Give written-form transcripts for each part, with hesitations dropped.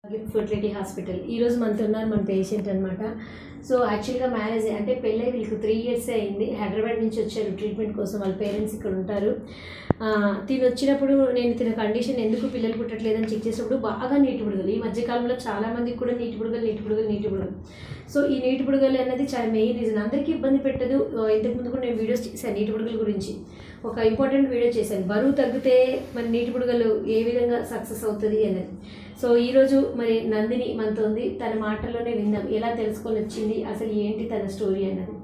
Gift fertility hospital ఈరోజు మనతో ఉన్నారు మన పేషెంట్ అనమాట. సో యాక్చువల్గా మ్యారేజ్ అంటే పెళ్ళై వీళ్ళకి 3 years అయింది. హైదరాబాద్ నుంచి వచ్చారు ట్రీట్మెంట్ కోసం. వాళ్ళ పేరెంట్స్ ఇక్కడ ఉంటారు. తిని వచ్చినప్పుడు నేను తిన కండిషన్ ఎందుకు పిల్లలు పుట్టట్లేదని చెక్ చేసినప్పుడు బాగా నీటి బుడగలు. ఈ మధ్యకాలంలో చాలామందికి కూడా నీటి బుడగలు. సో ఈ నీటి బుడగలు అనేది చాలా మెయిన్ రీజన్. అందరికీ ఇబ్బంది పెట్టదు. ఇంతకుముందు కూడా నేను వీడియోస్ చేశాను నీటి బుడగల గురించి. ఒక ఇంపార్టెంట్ వీడియో చేశాను, బరువు తగ్గితే మరి నీటి బుడగలు ఏ విధంగా సక్సెస్ అవుతుంది అనేది. సో ఈరోజు మరి నందిని మనతో ఉంది. తన మాటల్లోనే విందాం ఎలా తెలుసుకొని వచ్చింది, అసలు ఏంటి తన స్టోరీ అన్నది.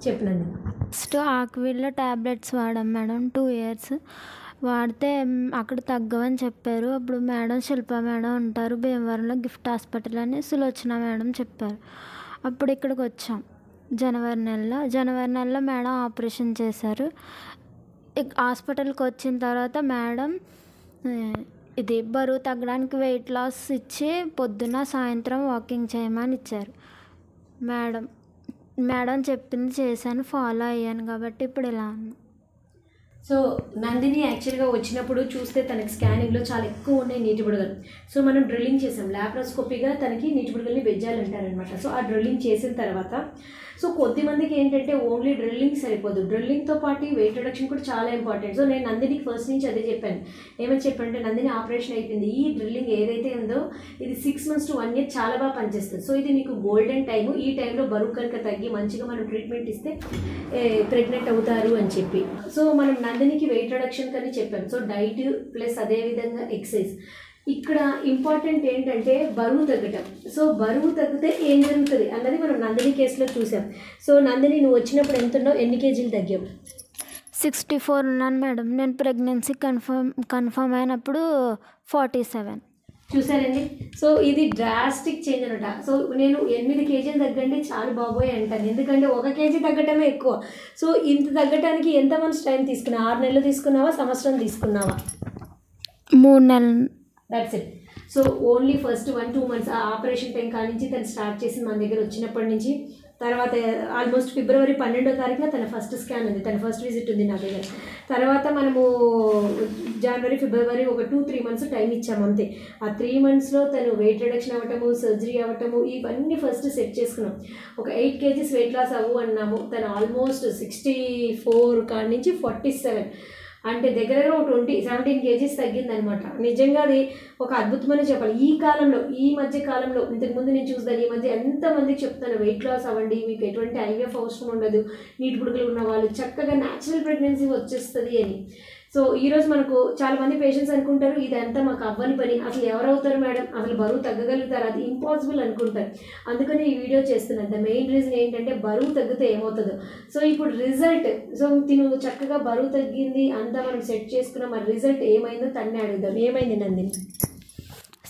చెప్పు నందిని. ఫస్ట్ ఆక్విల్లో ట్యాబ్లెట్స్ వాడాం మేడం, 2 years వాడితే అక్కడ తగ్గవని చెప్పారు. అప్పుడు మేడం శిల్ప మేడం ఉంటారు భీమవరంలో గిఫ్ట్ హాస్పిటల్ అని, సులోచన మేడం చెప్పారు. అప్పుడు ఇక్కడికి వచ్చాం జనవరి నెలలో మేడం ఆపరేషన్ చేశారు. హాస్పిటల్కి వచ్చిన తర్వాత మేడం ఇది బరువు తగ్గడానికి వెయిట్ లాస్ ఇచ్చి పొద్దున్న సాయంత్రం వాకింగ్ చేయమని ఇచ్చారు. మేడం చెప్పింది చేశాను, ఫాలో అయ్యాను కాబట్టి ఇప్పుడు ఇలా ఉంది. సో నందిని యాక్చువల్గా వచ్చినప్పుడు చూస్తే తనకి స్కానింగ్లో చాలా ఎక్కువ ఉన్నాయి నీటి బుడగలు. సో మనం డ్రిల్లింగ్ చేసాం, ల్యాప్రోస్కోపీగా తనకి నీటి బుడగల్ని బెజ్జాలంటారనమాట. సో ఆ డ్రిల్లింగ్ చేసిన తర్వాత సో కొద్దిమందికి ఏంటంటే ఓన్లీ డ్రిల్లింగ్ సరిపోదు, డ్రిల్లింగ్తో పాటు వెయిట్ రిడక్షన్ కూడా చాలా ఇంపార్టెంట్. సో నేను నందినికి ఫస్ట్ నుంచి అదే చెప్పాను. ఏమని చెప్పానంటే నందిని ఆపరేషన్ అయిపోయింది, ఈ డ్రిల్లింగ్ ఏదైతే ఉందో ఇది 6 months to 1 year చాలా బాగా పనిచేస్తుంది. సో ఇది నీకు గోల్డెన్ టైము. ఈ టైంలో బరువు కనుక తగ్గి మంచిగా మనం ట్రీట్మెంట్ ఇస్తే ప్రెగ్నెంట్ అవుతారు అని చెప్పి. సో మనం నందినికి వెయిట్ రిడక్షన్ కని చెప్పాను. సో డైట్ ప్లస్ అదేవిధంగా ఎక్సర్సైజ్. ఇక్కడ ఇంపార్టెంట్ ఏంటంటే బరువు తగ్గటం. సో బరువు తగ్గితే ఏం జరుగుతుంది అన్నది మనం నందిని కేసులో చూసాం. సో నందిని నువ్వు వచ్చినప్పుడు ఎంత ఉన్నావు, ఎన్ని కేజీలు తగ్గావు? 64 ఉన్నాను మేడం. నేను ప్రెగ్నెన్సీ కన్ఫర్మ్ అయినప్పుడు 47. చూసారండి. సో ఇది డ్రాస్టిక్ చేంజ్ అనమాట. సో నేను 8 kg తగ్గండి చాలు బాబోయ్ అంటాను, ఎందుకంటే 1 kg తగ్గటమే ఎక్కువ. సో ఇంత తగ్గటానికి ఎంత మంత్స్ టైం తీసుకున్నావు? 6 నెలలు తీసుకున్నావా, సంవత్సరం తీసుకున్నావా? 3 నెలలు. That's it. So only first 1-2 months ఆ ఆపరేషన్ టైం కాడి నుంచి తను స్టార్ట్ చేసి మన దగ్గర వచ్చినప్పటి నుంచి తర్వాత ఆల్మోస్ట్ ఫిబ్రవరి 12వ తారీఖున తన ఫస్ట్ స్కాన్ ఉంది, తన ఫస్ట్ విజిట్ ఉంది నా దగ్గర. తర్వాత మనము జనవరి ఫిబ్రవరి ఒక 2-3 months టైం ఇచ్చాము అంతే. ఆ 3 monthsలో తను వెయిట్ రిడక్షన్ అవ్వటము, సర్జరీ అవ్వటము, ఇవన్నీ ఫస్ట్ సెట్ చేసుకున్నాం. ఒక 8 kgs వెయిట్ లాస్ అవ్వు అన్నాము. తను ఆల్మోస్ట్ 64 కాడి నుంచి 47 అంటే దగ్గర 17 kgs తగ్గిందనమాట. నిజంగా అది ఒక అద్భుతమని చెప్పాలి. ఈ కాలంలో, ఈ మధ్య కాలంలో, ఇంతకుముందు నేను చూస్తాను ఈ మధ్య ఎంతమందికి చెప్తాను వెయిట్ లాస్ అవ్వండి, మీకు ఎటువంటి IVF అవసరం ఉండదు, నీటి బుడగలు ఉన్న వాళ్ళు చక్కగా న్యాచురల్ ప్రెగ్నెన్సీ వచ్చేస్తుంది అని. సో ఈరోజు మనకు చాలామంది పేషెంట్స్ అనుకుంటారు ఇదంతా మాకు అవ్వని పని, అసలు ఎవరవుతారు మేడం, అసలు బరువు తగ్గగలుగుతారు, అది ఇంపాసిబుల్ అనుకుంటారు. అందుకని ఈ వీడియో చేస్తున్నాను. ద మెయిన్ రీజన్ ఏంటంటే బరువు తగ్గితే ఏమవుతుందో. సో ఇప్పుడు రిజల్ట్, సో తిను చక్కగా బరువు తగ్గింది అంతా మనం సెట్ చేసుకున్నాం. మరి రిజల్ట్ ఏమైందో తన్నే అడుగుదాం. ఏమైంది నందిని?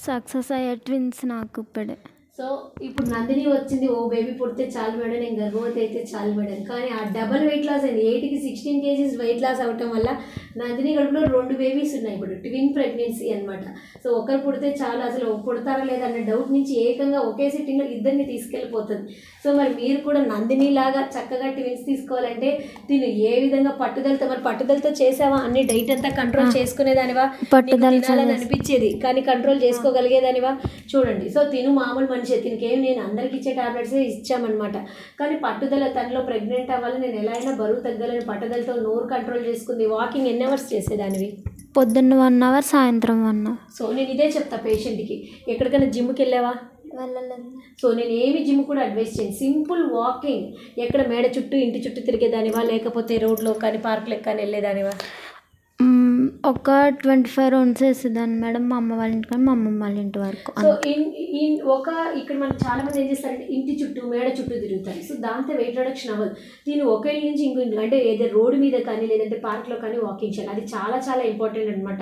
సక్సెస్ అయ్యే ట్విన్స్ నాకు ఇప్పుడే. సో ఇప్పుడు నందిని వచ్చింది, ఓ బేబీ పుడితే చాలు మేడం, నేను గర్భవతి అయితే చాలు మేడం. కానీ ఆ డబల్ వెయిట్ లాస్ అయింది. 8కి 16 kgs వెయిట్ లాస్ అవ్వటం వల్ల నందిని గడుపులో 2 babies ఉన్నాయి. ఇప్పుడు ట్విన్ ప్రెగ్నెన్సీ అనమాట. సో ఒకరు పుడితే చాలు, అసలు పుడతారా లేదా అన్న డౌట్ నుంచి ఏకంగా ఒకే సిట్టింగ్లో ఇద్దరిని తీసుకెళ్ళిపోతుంది. సో మరి మీరు కూడా నందిని లాగా చక్కగా ట్విన్స్ తీసుకోవాలంటే తిను ఏ విధంగా పట్టుదలతో, మరి పట్టుదలతో చేసావా అన్ని డైట్ అంతా కంట్రోల్ చేసుకునేదానివా? తినాలని అనిపించేది కానీ కంట్రోల్ చేసుకోగలిగేదానివా? చూడండి. సో తిను మామూలు మనిషి, తినకేం నేను అందరికి ఇచ్చే టాబ్లెట్సే ఇచ్చామన్నమాట. కానీ పట్టుదల, తనలో ప్రెగ్నెంట్ అవ్వాలి, నేను ఎలా అయినా బరువు తగ్గాలని పట్టుదలతో నోరు కంట్రోల్ చేసుకుంది. వాకింగ్ ఎన్ని అవర్స్ చేసేదానివి? పొద్దున్న 1 hour, సాయంత్రం 1 hour. సో నేను ఇదే చెప్తా పేషెంట్కి, ఎక్కడికైనా జిమ్కి వెళ్ళావా? వెళ్ళలేదు. సో నేను ఏమి జిమ్ కూడా అడ్వైస్ చేయను, సింపుల్ వాకింగ్. ఎక్కడ మేడ చుట్టూ, ఇంటి చుట్టూ తిరిగేదానివా, లేకపోతే రోడ్లో కానీ పార్క్లో కానీ వెళ్ళేదానివా? ఒక 25 rounds వేసేదాన్ని మేడం, మా అమ్మ వాళ్ళ ఇంటి కానీ మా అమ్మమ్మ వాళ్ళ ఇంటి వరకు. సో ఇక్కడ మనం చాలా మంది ఏం చేస్తారంటే ఇంటి చుట్టూ, మేడ చుట్టూ తిరుగుతారు. సో దాంతో వెయిట్ రిడక్షన్ అవ్వదు. దీన్ని ఒక ఇంటి నుంచి ఇంకో ఇంటి, అంటే ఏదో రోడ్డు మీద కానీ లేదంటే పార్క్లో కానీ వాకింగ్ చేయాలి. అది చాలా చాలా ఇంపార్టెంట్ అనమాట.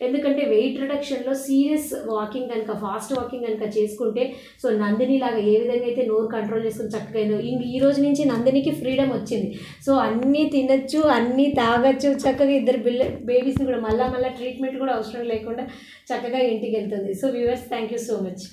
ఎందుకంటే వెయిట్ రిడక్షన్లో సీరియస్ వాకింగ్ కనుక, ఫాస్ట్ వాకింగ్ కనుక చేసుకుంటే, సో నందిని లాగా ఏ విధంగా అయితే నోరు కంట్రోల్ చేసుకుని చక్కగా అయిందో, ఈ రోజు నుంచి నందినికి ఫ్రీడమ్ వచ్చింది. సో అన్నీ తినచ్చు, అన్నీ తాగొచ్చు, చక్కగా 2 బేబీస్ని కూడా మళ్ళా ట్రీట్మెంట్ కూడా అవసరం లేకుండా చక్కగా ఇంటికి వెళ్తుంది. So viewers, thank you so much.